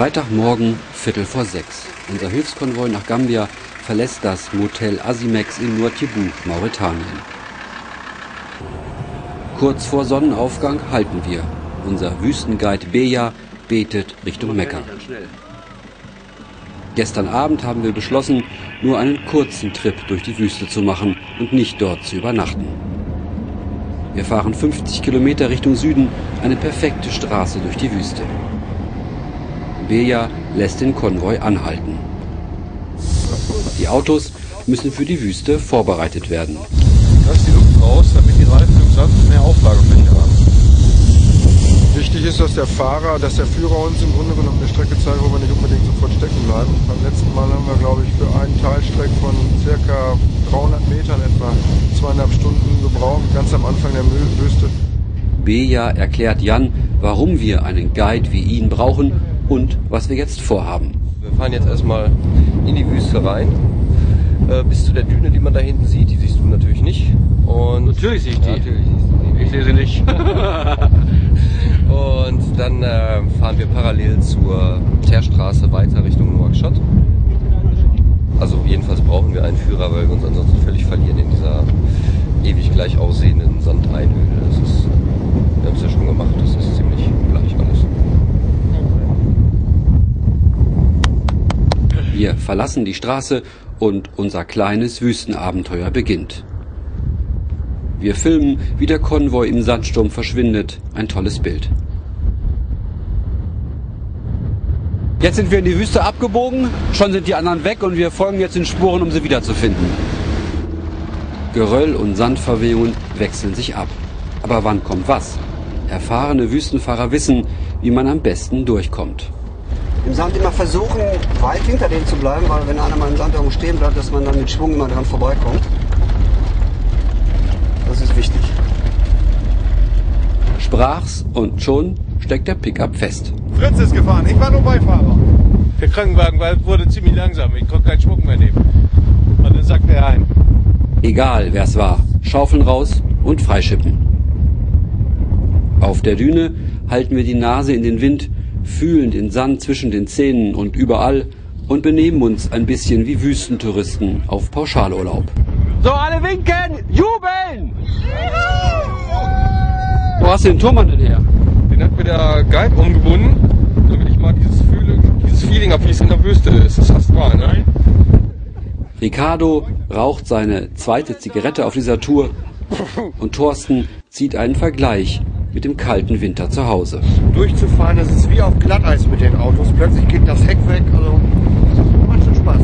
Freitagmorgen, 5:45. Unser Hilfskonvoi nach Gambia verlässt das Motel Asimex in Nouadhibou, Mauretanien. Kurz vor Sonnenaufgang halten wir. Unser Wüstenguide Beja betet Richtung Mekka. Gestern Abend haben wir beschlossen, nur einen kurzen Trip durch die Wüste zu machen und nicht dort zu übernachten. Wir fahren 50 Kilometer Richtung Süden, eine perfekte Straße durch die Wüste. Beja lässt den Konvoi anhalten. Die Autos müssen für die Wüste vorbereitet werden. Lass die Luft raus, damit die Reifen im Sand mehr Auflagefläche haben. Wichtig ist, dass der Führer uns im Grunde genommen eine Strecke zeigt, wo wir nicht unbedingt sofort stecken bleiben. Beim letzten Mal haben wir, glaube ich, für einen Teilstreck von ca. 300 Metern etwa 2,5 Stunden gebraucht, ganz am Anfang der Wüste. Beja erklärt Jan, warum wir einen Guide wie ihn brauchen und was wir jetzt vorhaben. Wir fahren jetzt erstmal in die Wüste rein, bis zu der Düne, die man da hinten sieht. Die siehst du natürlich nicht. Und natürlich sehe ich die. Ja, natürlich siehst du die. Ich sehe sie nicht. Und dann fahren wir parallel zur Teerstraße weiter Richtung Nouakchott. Also jedenfalls brauchen wir einen Führer, weil wir uns ansonsten völlig verlieren in dieser ewig gleich aussehenden Sandeinhöhle. Wir haben es ja schon gemacht, das ist ziemlich gleich alles. Wir verlassen die Straße und unser kleines Wüstenabenteuer beginnt. Wir filmen, wie der Konvoi im Sandsturm verschwindet. Ein tolles Bild. Jetzt sind wir in die Wüste abgebogen, schon sind die anderen weg und wir folgen jetzt den Spuren, um sie wiederzufinden. Geröll und Sandverwehungen wechseln sich ab. Aber wann kommt was? Erfahrene Wüstenfahrer wissen, wie man am besten durchkommt. Im Sand immer versuchen, weit hinter denen zu bleiben, weil wenn einer mal im Sand irgendwo stehen bleibt, dass man dann mit Schwung immer dran vorbeikommt. Das ist wichtig. Sprach's und schon steckt der Pickup fest. Fritz ist gefahren, ich war nur Beifahrer. Der Krankenwagen wurde ziemlich langsam, ich konnte keinen Schwung mehr nehmen. Und dann sagte er ein. Egal wer's war, Schaufeln raus und freischippen. Auf der Düne halten wir die Nase in den Wind, fühlen den Sand zwischen den Zähnen und überall und benehmen uns ein bisschen wie Wüstentouristen auf Pauschalurlaub. So, alle winken, jubeln! Wo hast du den Turmmann denn her? Den hat mir der Guide umgebunden, damit ich mal dieses Feeling habe, wie es in der Wüste ist. Das ist astral, ne? Ricardo raucht seine zweite Zigarette auf dieser Tour und Thorsten zieht einen Vergleich mit dem kalten Winter zu Hause. Durchzufahren, das ist wie auf Glatteis mit den Autos. Plötzlich geht das Heck weg, also macht schon Spaß.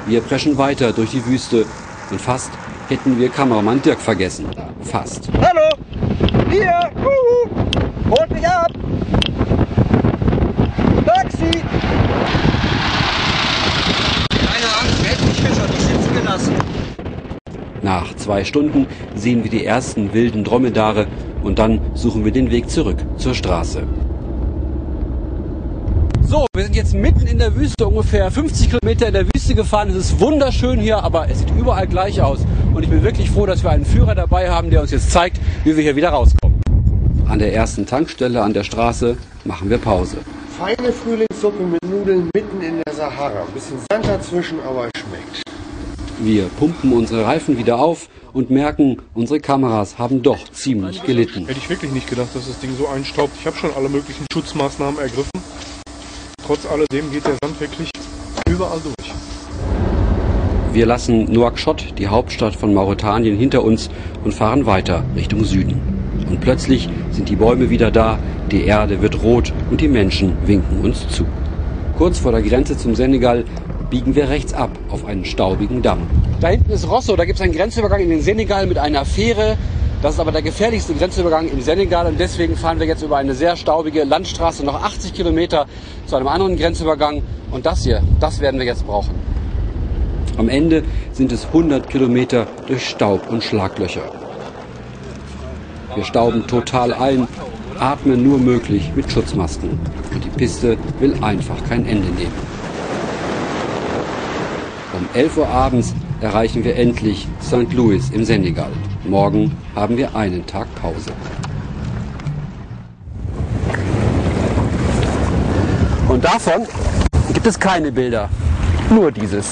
Wir preschen weiter durch die Wüste und fast hätten wir Kameramann Dirk vergessen. Fast. Hallo! Hier! Holt mich ab! Taxi! Keine Angst, Weltfischfischer, die sitzen gelassen. Nach 2 Stunden sehen wir die ersten wilden Dromedare und dann suchen wir den Weg zurück zur Straße. So, wir sind jetzt mitten in der Wüste, ungefähr 50 Kilometer in der Wüste gefahren. Es ist wunderschön hier, aber es sieht überall gleich aus. Und ich bin wirklich froh, dass wir einen Führer dabei haben, der uns jetzt zeigt, wie wir hier wieder rauskommen. An der ersten Tankstelle an der Straße machen wir Pause. Feine Frühlingssuppe mit Nudeln mitten in der Sahara. Ein bisschen Sand dazwischen, aber es schmeckt. Wir pumpen unsere Reifen wieder auf und merken, unsere Kameras haben doch ziemlich gelitten. Hätte ich wirklich nicht gedacht, dass das Ding so einstaubt. Ich habe schon alle möglichen Schutzmaßnahmen ergriffen. Trotz alledem geht der Sand wirklich überall durch. Wir lassen Nouakchott, die Hauptstadt von Mauretanien, hinter uns und fahren weiter Richtung Süden. Und plötzlich sind die Bäume wieder da, die Erde wird rot und die Menschen winken uns zu. Kurz vor der Grenze zum Senegal biegen wir rechts ab auf einen staubigen Damm. Da hinten ist Rosso, da gibt es einen Grenzübergang in den Senegal mit einer Fähre. Das ist aber der gefährlichste Grenzübergang im Senegal und deswegen fahren wir jetzt über eine sehr staubige Landstraße noch 80 Kilometer zu einem anderen Grenzübergang und das hier, das werden wir jetzt brauchen. Am Ende sind es 100 Kilometer durch Staub und Schlaglöcher. Wir stauben total ein, atmen nur möglich mit Schutzmasken und die Piste will einfach kein Ende nehmen. Um 11 Uhr abends erreichen wir endlich St. Louis im Senegal. Morgen haben wir einen Tag Pause. Und davon gibt es keine Bilder. Nur dieses.